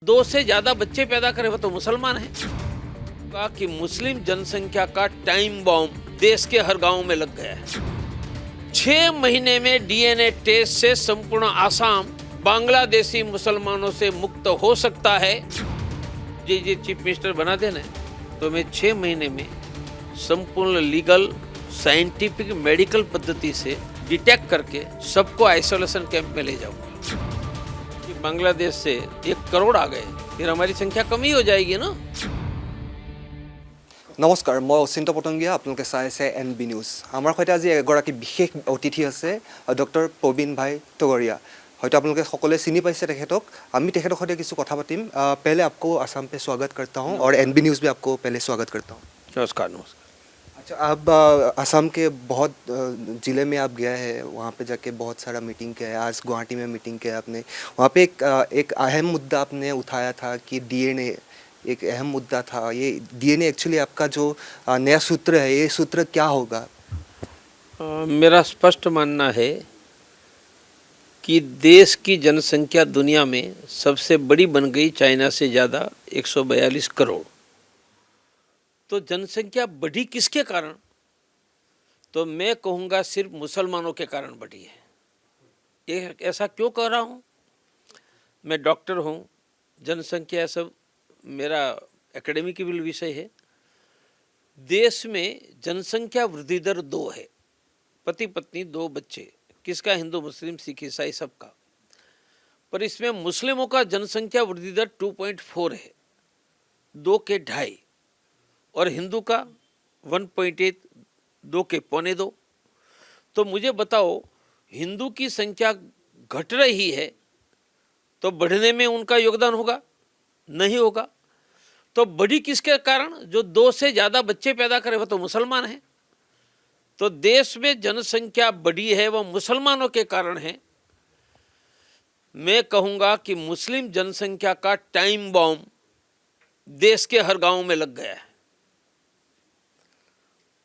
2 से ज्यादा बच्चे पैदा करे वो तो मुसलमान है। कहा कि मुस्लिम जनसंख्या का टाइम बॉम्ब देश के हर गांव में लग गया है। 6 महीने में डीएनए टेस्ट से संपूर्ण आसाम बांग्लादेशी मुसलमानों से मुक्त हो सकता है। जी चीफ मिनिस्टर बना देना तो मैं 6 महीने में संपूर्ण लीगल साइंटिफिक मेडिकल पद्धति से डिटेक्ट करके सबको आइसोलेशन कैंप में ले जाऊंगा। कि बांग्लादेश से 1 करोड़ आ गए, फिर हमारी संख्या कम ही हो जाएगी ना। नमस्कार, मैं अचिंत पटंगिया, आपलोके चाइ आछे एनबी निউজ। आमार सहित आज एगराकी विशेष अतिथि आछे डॉक्टर प्रवीण भाई तगरिया। হয়তো आपलोके सकलोए चिनि पाइছে तेखेतक। आमी तेखेतर सहित किछु कथा पातिम। पहले आपको आसाम पे स्वागत करता हूं और एनबी न्यूज़ भी आपको पहले स्वागत करता हूं। नमस्कार नमस्कार। अच्छा, आप असम के बहुत ज़िले में आप गया है, वहाँ पे जाके बहुत सारा मीटिंग किया है। आज गुवाहाटी में मीटिंग किया आपने। वहाँ पे एक अहम मुद्दा आपने उठाया था कि डीएनए एक अहम मुद्दा था। ये डीएनए एक्चुअली आपका जो नया सूत्र है, ये सूत्र क्या होगा? मेरा स्पष्ट मानना है कि देश की जनसंख्या दुनिया में सबसे बड़ी बन गई, चाइना से ज़्यादा 142 करोड़। तो जनसंख्या बढ़ी किसके कारण? तो मैं कहूँगा सिर्फ मुसलमानों के कारण बढ़ी है। ये ऐसा क्यों कह रहा हूँ? मैं डॉक्टर हूँ, जनसंख्या सब मेरा एकेडमिक विषय है। देश में जनसंख्या वृद्धि दर 2 है, पति पत्नी 2 बच्चे, किसका? हिंदू मुस्लिम सिख ईसाई सबका। पर इसमें मुस्लिमों का जनसंख्या वृद्धि दर 2.4 है, 2 के 2.5, और हिंदू का 1.8, 2 के 2.25। तो मुझे बताओ, हिंदू की संख्या घट रही है तो बढ़ने में उनका योगदान होगा? नहीं होगा। तो बढ़ी किसके कारण? जो 2 से ज़्यादा बच्चे पैदा करे वो तो मुसलमान है। तो देश में जनसंख्या बढ़ी है वो मुसलमानों के कारण है। मैं कहूँगा कि मुस्लिम जनसंख्या का टाइम बॉम्ब देश के हर गांव में लग गया है।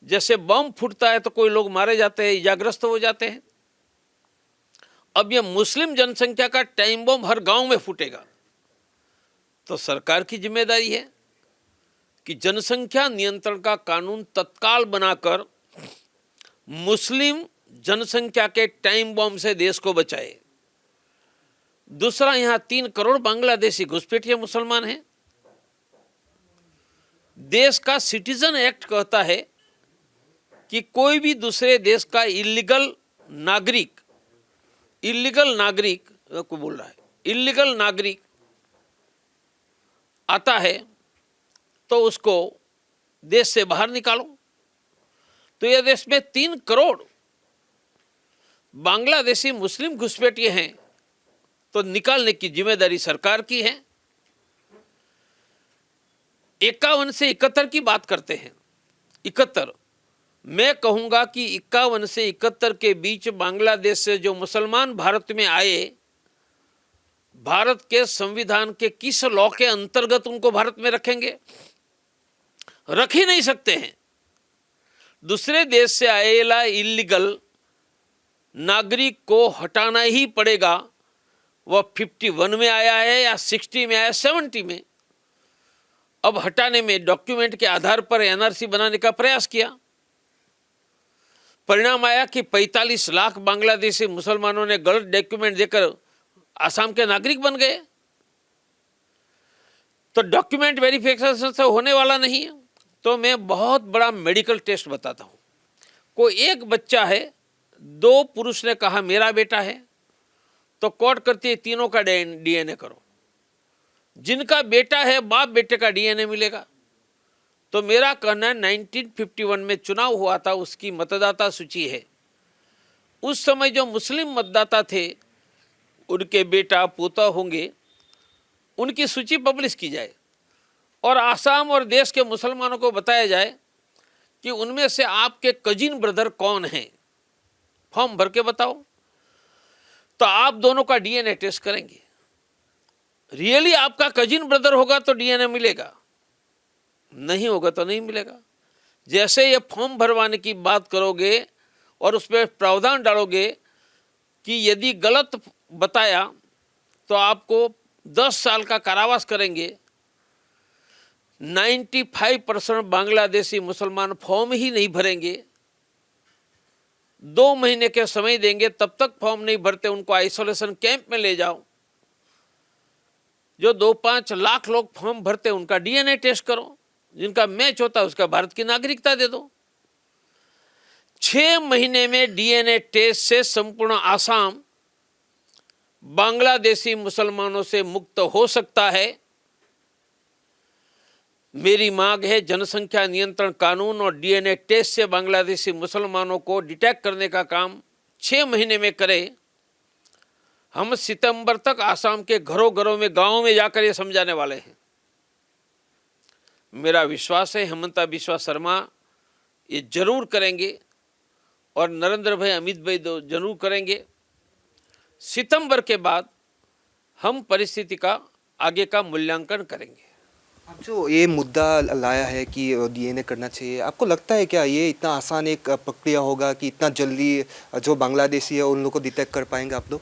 जैसे बम फूटता है तो कोई लोग मारे जाते हैं, इजाग्रस्त हो जाते हैं। अब ये मुस्लिम जनसंख्या का टाइम बम हर गांव में फूटेगा। तो सरकार की जिम्मेदारी है कि जनसंख्या नियंत्रण का कानून तत्काल बनाकर मुस्लिम जनसंख्या के टाइम बम से देश को बचाए। दूसरा, यहाँ 3 करोड़ बांग्लादेशी घुसपैठिए मुसलमान हैं। देश का सिटीजन एक्ट कहता है कि कोई भी दूसरे देश का इल्लीगल नागरिक को बोल रहा है, इल्लीगल नागरिक आता है तो उसको देश से बाहर निकालो। तो यह देश में 3 करोड़ बांग्लादेशी मुस्लिम घुसपैठिए हैं, तो निकालने की जिम्मेदारी सरकार की है। 51 से 71 की बात करते हैं। 71, मैं कहूँगा कि 51 से 71 के बीच बांग्लादेश से जो मुसलमान भारत में आए, भारत के संविधान के किस लॉ के अंतर्गत उनको भारत में रखेंगे? रख ही नहीं सकते हैं। दूसरे देश से आएला इल्लीगल नागरिक को हटाना ही पड़ेगा। वह 51 में आया है या 60 में आया, 70 में। अब हटाने में डॉक्यूमेंट के आधार पर एनआरसी बनाने का प्रयास किया। परिणाम आया कि 45 लाख बांग्लादेशी मुसलमानों ने गलत डॉक्यूमेंट देकर आसाम के नागरिक बन गए। तो डॉक्यूमेंट वेरिफिकेशन से होने वाला नहीं है। तो मैं बहुत बड़ा मेडिकल टेस्ट बताता हूँ। कोई एक बच्चा है, 2 पुरुष ने कहा मेरा बेटा है, तो कोर्ट करती है तीनों का डीएनए करो। जिनका बेटा है, बाप बेटे का डीएनए मिलेगा। तो मेरा कहना है 1951 में चुनाव हुआ था, उसकी मतदाता सूची है। उस समय जो मुस्लिम मतदाता थे, उनके बेटा पोता होंगे, उनकी सूची पब्लिश की जाए और आसाम और देश के मुसलमानों को बताया जाए कि उनमें से आपके कजिन ब्रदर कौन हैं, फॉर्म भर के बताओ। तो आप दोनों का डीएनए टेस्ट करेंगे। रियली आपका कजिन ब्रदर होगा तो डीएनए मिलेगा, नहीं होगा तो नहीं मिलेगा। जैसे ये फॉर्म भरवाने की बात करोगे और उसमें प्रावधान डालोगे कि यदि गलत बताया तो आपको 10 साल का कारावास करेंगे, 95% बांग्लादेशी मुसलमान फॉर्म ही नहीं भरेंगे, 2 महीने के समय देंगे, तब तक फॉर्म नहीं भरते उनको आइसोलेशन कैंप में ले जाओ। जो 2-5 लाख लोग फॉर्म भरते उनका डीएनए टेस्ट करो, जिनका मैच होता है उसका भारत की नागरिकता दे दो। 6 महीने में डीएनए टेस्ट से संपूर्ण आसाम बांग्लादेशी मुसलमानों से मुक्त हो सकता है। मेरी मांग है जनसंख्या नियंत्रण कानून और डीएनए टेस्ट से बांग्लादेशी मुसलमानों को डिटेक्ट करने का काम 6 महीने में करें। हम सितंबर तक आसाम के घरों घरों में, गांवों में जाकर ये समझाने वाले हैं। मेरा विश्वास है हेमंता बिस्वा शर्मा ये जरूर करेंगे और नरेंद्र भाई, अमित भाई जरूर करेंगे। सितंबर के बाद हम परिस्थिति का आगे का मूल्यांकन करेंगे। अब जो ये मुद्दा लाया है कि डीएनए करना चाहिए, आपको लगता है क्या ये इतना आसान एक प्रक्रिया होगा कि इतना जल्दी जो बांग्लादेशी है उन लोगों को डिटेक्ट कर पाएंगे आप लोग?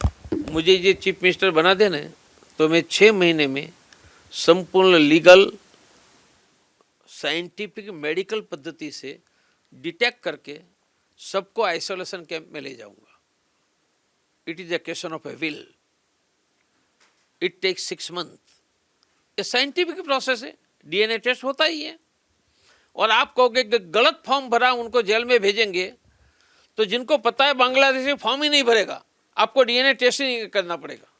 मुझे ये चीफ मिनिस्टर बना देना है तो मैं 6 महीने में संपूर्ण लीगल, साइंटिफिक, मेडिकल पद्धति से डिटेक्ट करके सबको आइसोलेशन कैंप में ले जाऊंगा। It is a question of a will. It takes 6 month. ये साइंटिफिक प्रोसेस है, डीएनए टेस्ट होता ही है। और आप कहोगे कि गलत फॉर्म भरा उनको जेल में भेजेंगे, तो जिनको पता है बांग्लादेश में फॉर्म ही नहीं भरेगा, आपको डीएनए टेस्ट ही नहीं करना पड़ेगा।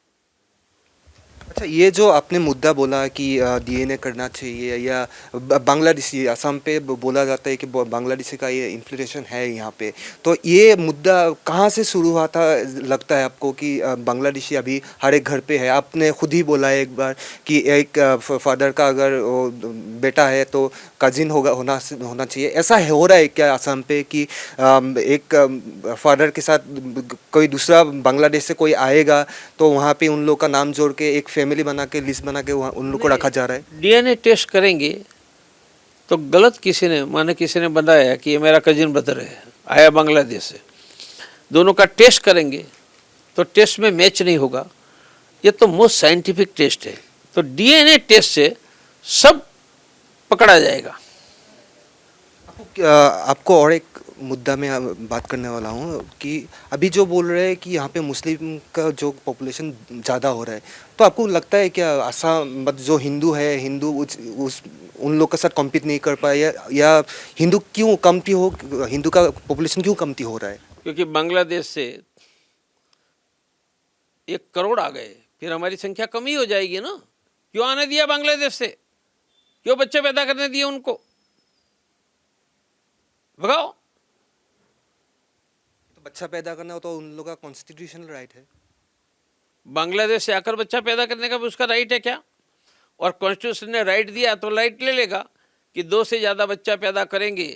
अच्छा, ये जो आपने मुद्दा बोला कि डीएनए करना चाहिए या बांग्लादेशी, असम पे बोला जाता है कि बांग्लादेशी का ये इन्फ्लेशन है यहाँ पे, तो ये मुद्दा कहाँ से शुरू हुआ था लगता है आपको कि बांग्लादेशी अभी हर एक घर पे है? आपने खुद ही बोला है एक बार कि एक फादर का अगर वो बेटा है तो कजिन होना चाहिए। ऐसा हो रहा है क्या असम पे कि एक फादर के साथ कोई दूसरा बांग्लादेश से कोई आएगा तो वहाँ पे उन लोग का नाम जोड़ के एक फैमिली बना के, लिस्ट बना के उन लोग को रखा जा रहा है? डीएनए टेस्ट करेंगे तो गलत किसी ने बताया कि ये मेरा कजिन ब्रदर है, आया बांग्लादेश से, दोनों का टेस्ट करेंगे तो टेस्ट में मैच नहीं होगा। ये तो मोस्ट साइंटिफिक टेस्ट है, तो डीएनए टेस्ट से सब पकड़ा जाएगा। आपको और एक मुद्दा में बात करने वाला हूँ कि अभी जो बोल रहे हैं कि यहाँ पे मुस्लिम का जो पॉपुलेशन ज़्यादा हो रहा है, तो आपको लगता है क्या असम मतलब जो हिंदू है, हिंदू उस उन लोग के साथ कम्पीट नहीं कर पाए या हिंदू क्यों कमती हो, हिंदू का पॉपुलेशन क्यों कमती हो रहा है? क्योंकि बांग्लादेश से 1 करोड़ आ गए, फिर हमारी संख्या कम ही हो जाएगी ना। क्यों आने दिया बांग्लादेश से? क्यों बच्चे पैदा करने दिए उनको? भगाओ। तो बच्चा पैदा करना हो तो उन लोगों का कॉन्स्टिट्यूशनल राइट है। बांग्लादेश से आकर बच्चा पैदा करने का भी उसका राइट है क्या? और कॉन्स्टिट्यूशन ने राइट दिया तो राइट ले लेगा कि 2 से ज़्यादा बच्चा पैदा करेंगे,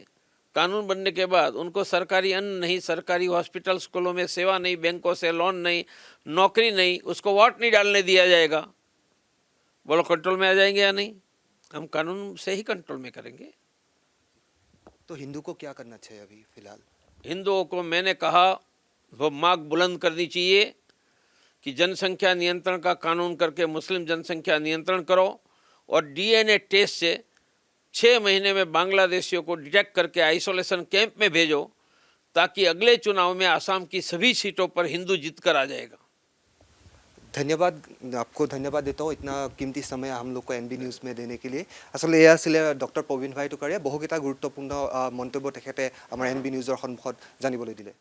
कानून बनने के बाद उनको सरकारी अन्न नहीं, सरकारी हॉस्पिटल, स्कूलों में सेवा नहीं, बैंकों से लोन नहीं, नौकरी नहीं, उसको वोट नहीं डालने दिया जाएगा। बोलो कंट्रोल में आ जाएंगे या नहीं? हम कानून से ही कंट्रोल में करेंगे। तो हिंदू को क्या करना चाहिए अभी फिलहाल? हिंदुओं को मैंने कहा वो मांग बुलंद करनी चाहिए कि जनसंख्या नियंत्रण का कानून करके मुस्लिम जनसंख्या नियंत्रण करो और डीएनए टेस्ट से 6 महीने में बांग्लादेशियों को डिटेक्ट करके आइसोलेशन कैंप में भेजो, ताकि अगले चुनाव में आसाम की सभी सीटों पर हिंदू जीत कर आ जाएगा। धन्यवाद, आपको धन्यवाद देता हूँ इतना कीमती समय हम लोग को एनबी न्यूज़ में देने के लिए। आसलते एया आছিলে डॉक्टर प्रवीण भाई टुकारिया, बहुकेटा गुरुत्वपूर्ण मन्तव्य तेखेते आमार एनबी न्यूज़र सन्मुखत जानिবলৈ दिले।